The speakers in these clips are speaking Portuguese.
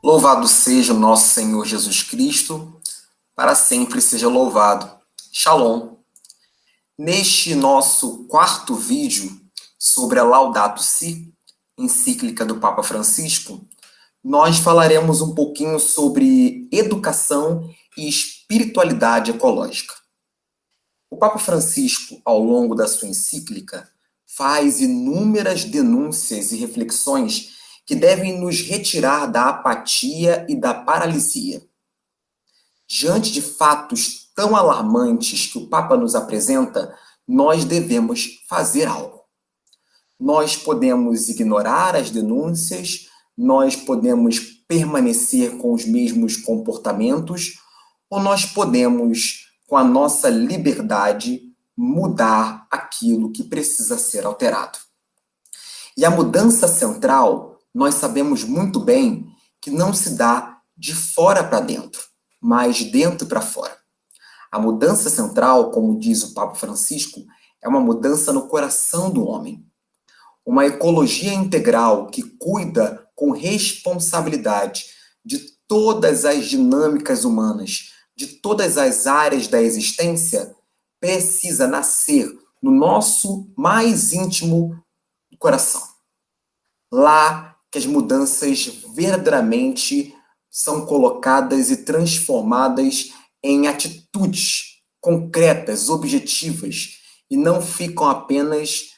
Louvado seja o nosso Senhor Jesus Cristo, para sempre seja louvado. Shalom. Neste nosso quarto vídeo sobre a Laudato Si, encíclica do Papa Francisco, nós falaremos um pouquinho sobre educação e espiritualidade ecológica. O Papa Francisco, ao longo da sua encíclica, faz inúmeras denúncias e reflexões que devem nos retirar da apatia e da paralisia. Diante de fatos tão alarmantes que o Papa nos apresenta, nós devemos fazer algo. Nós podemos ignorar as denúncias, nós podemos permanecer com os mesmos comportamentos, ou nós podemos, com a nossa liberdade, mudar aquilo que precisa ser alterado. E a mudança central, nós sabemos muito bem que não se dá de fora para dentro, mas de dentro para fora. A mudança central, como diz o Papa Francisco, é uma mudança no coração do homem. Uma ecologia integral que cuida com responsabilidade de todas as dinâmicas humanas, de todas as áreas da existência, precisa nascer no nosso mais íntimo coração. Lá que as mudanças verdadeiramente são colocadas e transformadas em atitudes concretas, objetivas, e não ficam apenas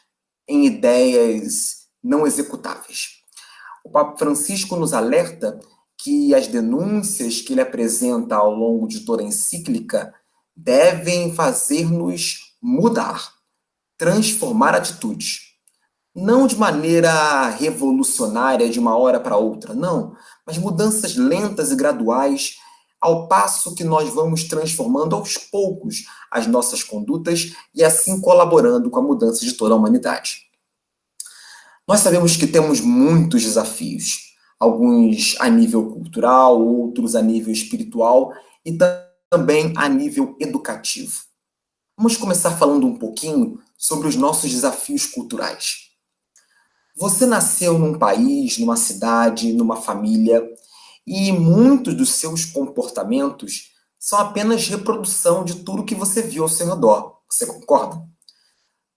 em ideias não executáveis. O Papa Francisco nos alerta que as denúncias que ele apresenta ao longo de toda a encíclica devem fazer-nos mudar, transformar atitudes. Não de maneira revolucionária, de uma hora para outra, não, mas mudanças lentas e graduais, ao passo que nós vamos transformando aos poucos as nossas condutas e assim colaborando com a mudança de toda a humanidade. Nós sabemos que temos muitos desafios, alguns a nível cultural, outros a nível espiritual e também a nível educativo. Vamos começar falando um pouquinho sobre os nossos desafios culturais. Você nasceu num país, numa cidade, numa família, e muitos dos seus comportamentos são apenas reprodução de tudo que você viu ao seu redor. Você concorda?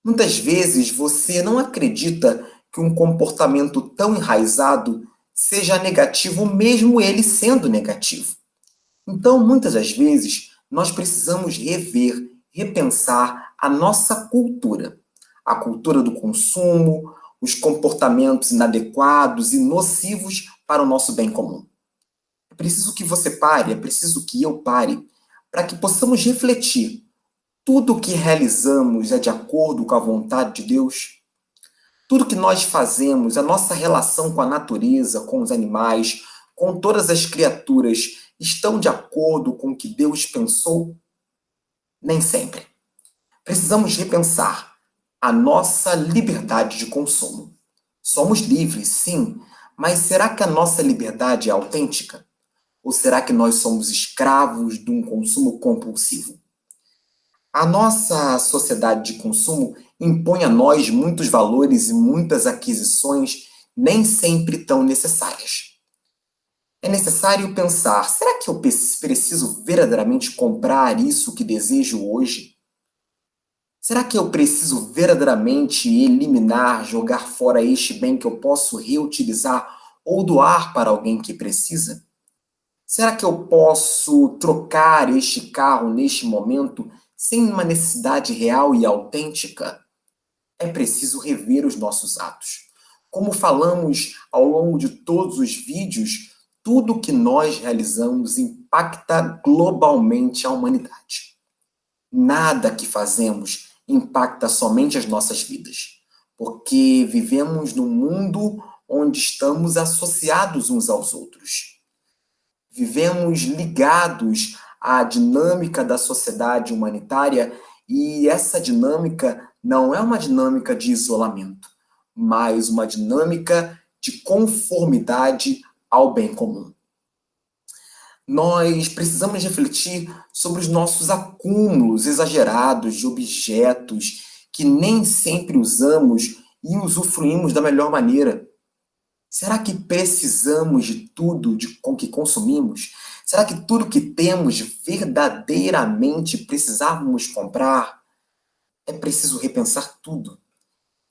Muitas vezes você não acredita que um comportamento tão enraizado seja negativo, mesmo ele sendo negativo. Então, muitas das vezes, nós precisamos rever, repensar a nossa cultura. A cultura do consumo, os comportamentos inadequados e nocivos para o nosso bem comum. É preciso que você pare, é preciso que eu pare, para que possamos refletir. Tudo o que realizamos é de acordo com a vontade de Deus? Tudo que nós fazemos, a nossa relação com a natureza, com os animais, com todas as criaturas, estão de acordo com o que Deus pensou? Nem sempre. Precisamos repensar a nossa liberdade de consumo. Somos livres, sim, mas será que a nossa liberdade é autêntica? Ou será que nós somos escravos de um consumo compulsivo? A nossa sociedade de consumo impõe a nós muitos valores e muitas aquisições nem sempre tão necessárias. É necessário pensar, será que eu preciso verdadeiramente comprar isso que desejo hoje? Será que eu preciso verdadeiramente eliminar, jogar fora este bem que eu posso reutilizar ou doar para alguém que precisa? Será que eu posso trocar este carro neste momento sem uma necessidade real e autêntica? É preciso rever os nossos atos. Como falamos ao longo de todos os vídeos, tudo que nós realizamos impacta globalmente a humanidade. Nada que fazemos impacta somente as nossas vidas, porque vivemos num mundo onde estamos associados uns aos outros. Vivemos ligados à dinâmica da sociedade humanitária e essa dinâmica não é uma dinâmica de isolamento, mas uma dinâmica de conformidade ao bem comum. Nós precisamos refletir sobre os nossos acúmulos exagerados de objetos que nem sempre usamos e usufruímos da melhor maneira. Será que precisamos de tudo com que consumimos? Será que tudo que temos verdadeiramente precisávamos comprar? É preciso repensar tudo,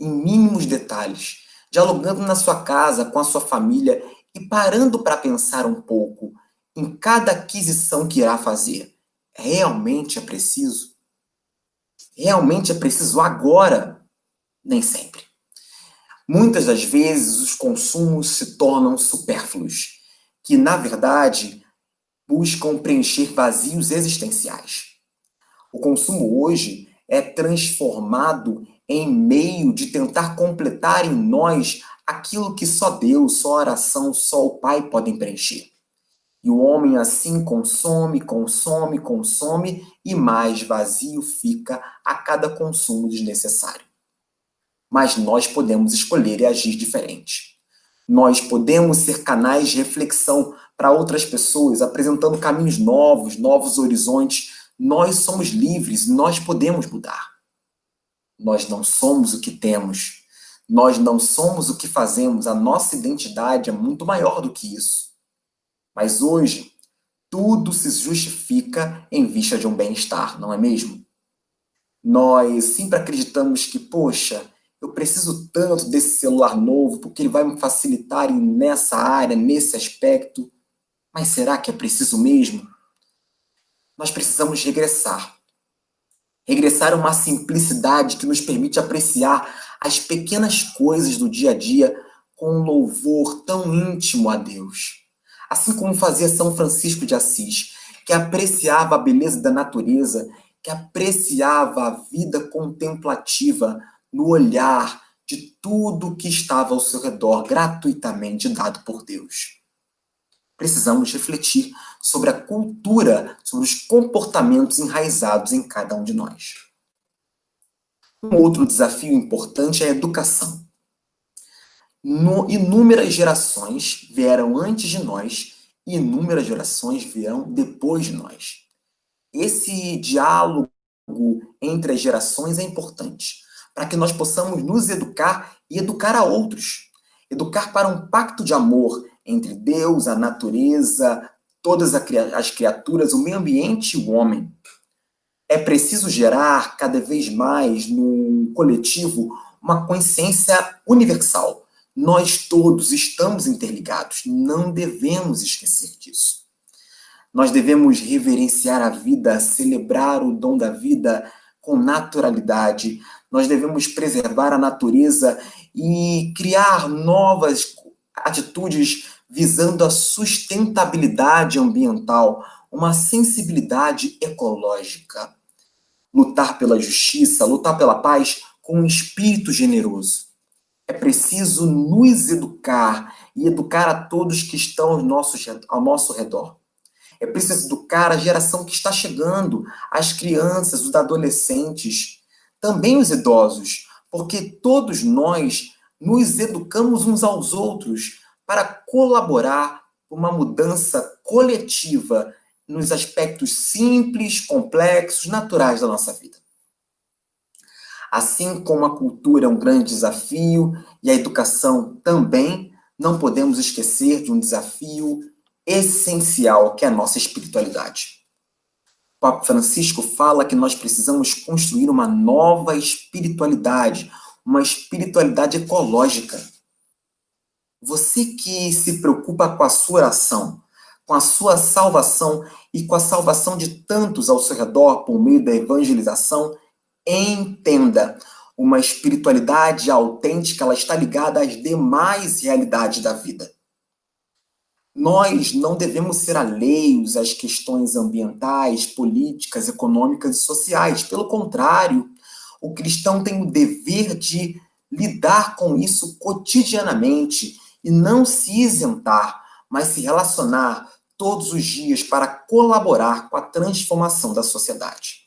em mínimos detalhes, dialogando na sua casa, com a sua família e parando para pensar um pouco em cada aquisição que irá fazer. Realmente é preciso? Realmente é preciso agora? Nem sempre. Muitas das vezes os consumos se tornam supérfluos, que na verdade buscam preencher vazios existenciais. O consumo hoje é transformado em meio de tentar completar em nós aquilo que só Deus, só a oração, só o Pai podem preencher. E o homem assim consome, consome, consome e mais vazio fica a cada consumo desnecessário. Mas nós podemos escolher e agir diferente. Nós podemos ser canais de reflexão para outras pessoas, apresentando caminhos novos, novos horizontes. Nós somos livres, nós podemos mudar. Nós não somos o que temos. Nós não somos o que fazemos. A nossa identidade é muito maior do que isso. Mas hoje, tudo se justifica em vista de um bem-estar, não é mesmo? Nós sempre acreditamos que, poxa, eu preciso tanto desse celular novo porque ele vai me facilitar nessa área, nesse aspecto. Mas será que é preciso mesmo? Nós precisamos regressar. Regressar a uma simplicidade que nos permite apreciar as pequenas coisas do dia a dia com um louvor tão íntimo a Deus. Assim como fazia São Francisco de Assis, que apreciava a beleza da natureza, que apreciava a vida contemplativa no olhar de tudo que estava ao seu redor, gratuitamente dado por Deus. Precisamos refletir sobre a cultura, sobre os comportamentos enraizados em cada um de nós. Um outro desafio importante é a educação. Inúmeras gerações vieram antes de nós e inúmeras gerações virão depois de nós. Esse diálogo entre as gerações é importante para que nós possamos nos educar e educar a outros. Educar para um pacto de amor entre Deus, a natureza, todas as criaturas, o meio ambiente e o homem. É preciso gerar cada vez mais no coletivo uma consciência universal. Nós todos estamos interligados, não devemos esquecer disso. Nós devemos reverenciar a vida, celebrar o dom da vida com naturalidade. Nós devemos preservar a natureza e criar novas atitudes visando a sustentabilidade ambiental, uma sensibilidade ecológica. Lutar pela justiça, lutar pela paz com um espírito generoso. É preciso nos educar e educar a todos que estão ao nosso redor. É preciso educar a geração que está chegando, as crianças, os adolescentes, também os idosos, porque todos nós nos educamos uns aos outros para colaborar com uma mudança coletiva nos aspectos simples, complexos, naturais da nossa vida. Assim como a cultura é um grande desafio e a educação também, não podemos esquecer de um desafio essencial, que é a nossa espiritualidade. O Papa Francisco fala que nós precisamos construir uma nova espiritualidade, uma espiritualidade ecológica. Você que se preocupa com a sua oração, com a sua salvação e com a salvação de tantos ao seu redor por meio da evangelização, entenda, uma espiritualidade autêntica, ela está ligada às demais realidades da vida. Nós não devemos ser alheios às questões ambientais, políticas, econômicas e sociais. Pelo contrário, o cristão tem o dever de lidar com isso cotidianamente e não se isentar, mas se relacionar todos os dias para colaborar com a transformação da sociedade.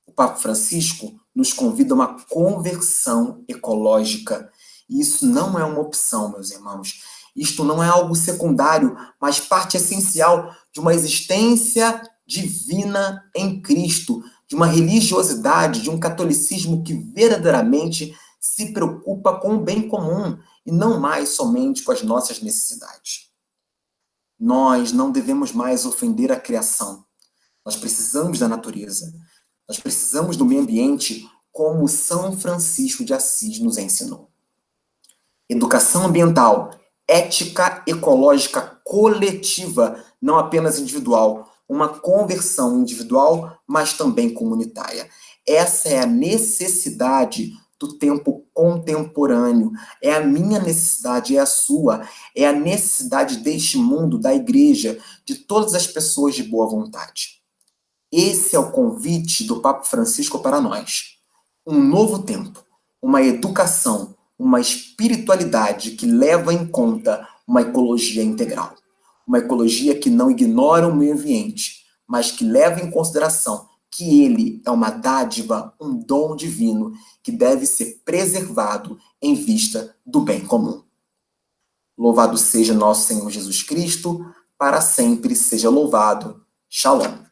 O Papa Francisco nos convida a uma conversão ecológica. E isso não é uma opção, meus irmãos. Isto não é algo secundário, mas parte essencial de uma existência divina em Cristo, de uma religiosidade, de um catolicismo que verdadeiramente se preocupa com o bem comum e não mais somente com as nossas necessidades. Nós não devemos mais ofender a criação. Nós precisamos da natureza. Nós precisamos do meio ambiente, como São Francisco de Assis nos ensinou. Educação ambiental, ética ecológica coletiva, não apenas individual, uma conversão individual, mas também comunitária. Essa é a necessidade do tempo contemporâneo, é a minha necessidade, é a sua, é a necessidade deste mundo, da igreja, de todas as pessoas de boa vontade. Esse é o convite do Papa Francisco para nós. Um novo tempo, uma educação, uma espiritualidade que leva em conta uma ecologia integral. Uma ecologia que não ignora o meio ambiente, mas que leva em consideração que ele é uma dádiva, um dom divino que deve ser preservado em vista do bem comum. Louvado seja nosso Senhor Jesus Cristo, para sempre seja louvado. Shalom.